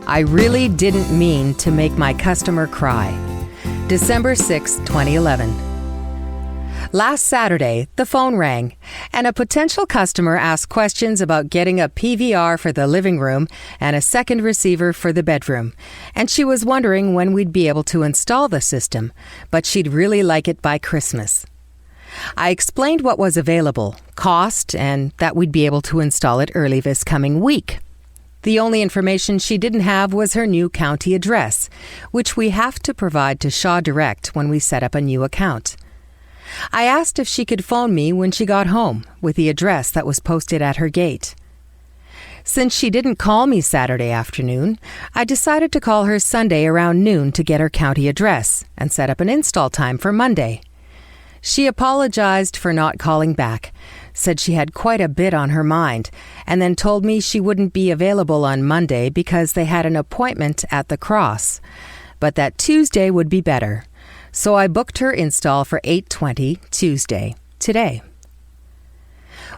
I really didn't mean to make my customer cry. December 6, 2011. Last Saturday, the phone rang, and a potential customer asked questions about getting a PVR for the living room and a second receiver for the bedroom, and she was wondering when we'd be able to install the system, but she'd really like it by Christmas. I explained what was available, cost, and that we'd be able to install it early this coming week. The only information she didn't have was her new county address, which we have to provide to Shaw Direct when we set up a new account. I asked if she could phone me when she got home with the address that was posted at her gate. Since she didn't call me Saturday afternoon, I decided to call her Sunday around noon to get her county address and set up an install time for Monday. She apologized for not calling back, said she had quite a bit on her mind, and then told me she wouldn't be available on Monday because they had an appointment at the Cross, but that Tuesday would be better. So I booked her install for 8:20 Tuesday, today.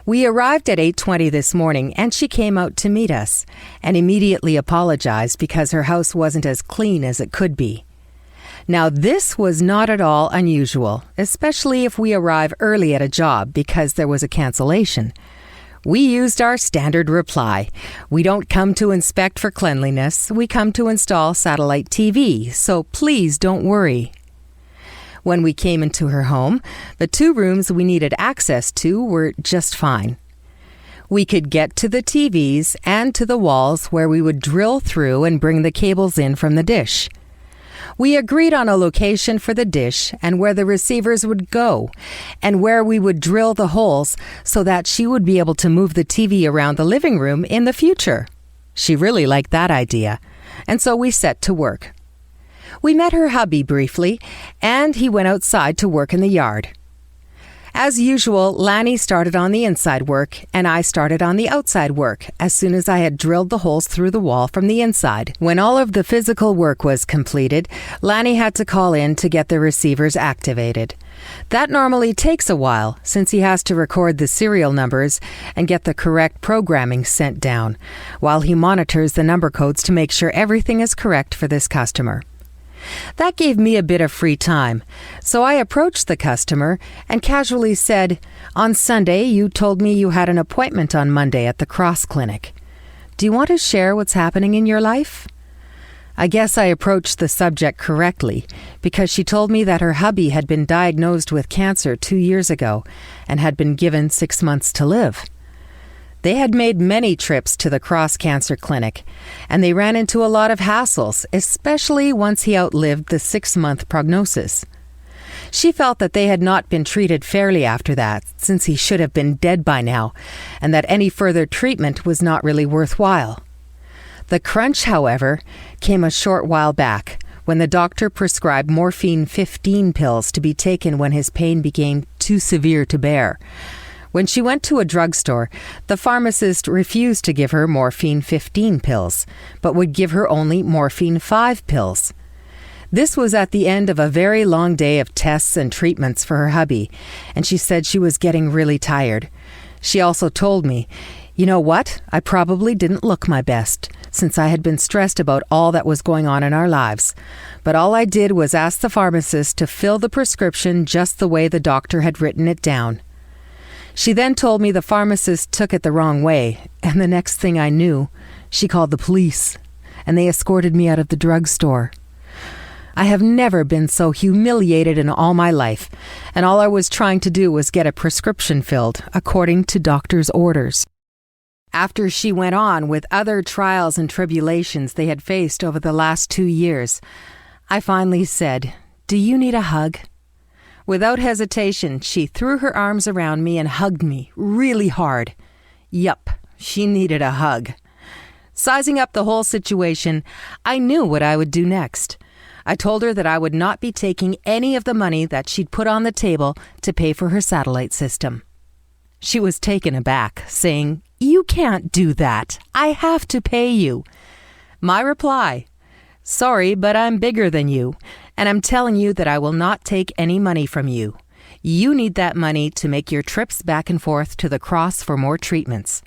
We arrived at 8:20 this morning, and she came out to meet us and immediately apologized because her house wasn't as clean as it could be. Now, this was not at all unusual, especially if we arrive early at a job because there was a cancellation. We used our standard reply. We don't come to inspect for cleanliness. We come to install satellite TV, so please don't worry. When we came into her home, the 2 rooms we needed access to were just fine. We could get to the TVs and to the walls where we would drill through and bring the cables in from the dish. We agreed on a location for the dish and where the receivers would go, and where we would drill the holes so that she would be able to move the TV around the living room in the future. She really liked that idea, and so we set to work. We met her hubby briefly, and he went outside to work in the yard. As usual, Lanny started on the inside work, and I started on the outside work as soon as I had drilled the holes through the wall from the inside. When all of the physical work was completed, Lanny had to call in to get the receivers activated. That normally takes a while, since he has to record the serial numbers and get the correct programming sent down, while he monitors the number codes to make sure everything is correct for this customer. That gave me a bit of free time, so I approached the customer and casually said, "On Sunday, you told me you had an appointment on Monday at the Cross Clinic. Do you want to share what's happening in your life?" I guess I approached the subject correctly, because she told me that her hubby had been diagnosed with cancer 2 years ago and had been given 6 months to live. They had made many trips to the Cross Cancer Clinic, and they ran into a lot of hassles, especially once he outlived the 6-month prognosis. She felt that they had not been treated fairly after that, since he should have been dead by now, and that any further treatment was not really worthwhile. The crunch, however, came a short while back, when the doctor prescribed morphine 15 pills to be taken when his pain became too severe to bear. When she went to a drugstore, the pharmacist refused to give her morphine 15 pills, but would give her only morphine 5 pills. This was at the end of a very long day of tests and treatments for her hubby, and she said she was getting really tired. She also told me, "You know what? I probably didn't look my best, since I had been stressed about all that was going on in our lives. But all I did was ask the pharmacist to fill the prescription just the way the doctor had written it down." She then told me the pharmacist took it the wrong way, and the next thing I knew, she called the police, and they escorted me out of the drugstore. I have never been so humiliated in all my life, and all I was trying to do was get a prescription filled, according to doctor's orders. After she went on with other trials and tribulations they had faced over the last 2 years, I finally said, "Do you need a hug?" Without hesitation, she threw her arms around me and hugged me really hard. Yup, she needed a hug. Sizing up the whole situation, I knew what I would do next. I told her that I would not be taking any of the money that she'd put on the table to pay for her satellite system. She was taken aback, saying, "You can't do that. I have to pay you." My reply, "Sorry, but I'm bigger than you, and I'm telling you that I will not take any money from you. You need that money to make your trips back and forth to the Cross for more treatments."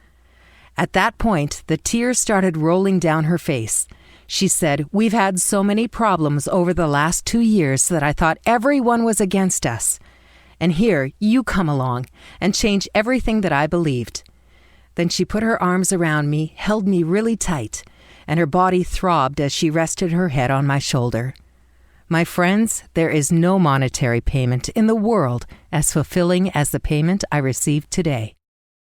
At that point, the tears started rolling down her face. She said, "We've had so many problems over the last 2 years that I thought everyone was against us. And here you come along and change everything that I believed." Then she put her arms around me, held me really tight, and her body throbbed as she rested her head on my shoulder. My friends, there is no monetary payment in the world as fulfilling as the payment I received today.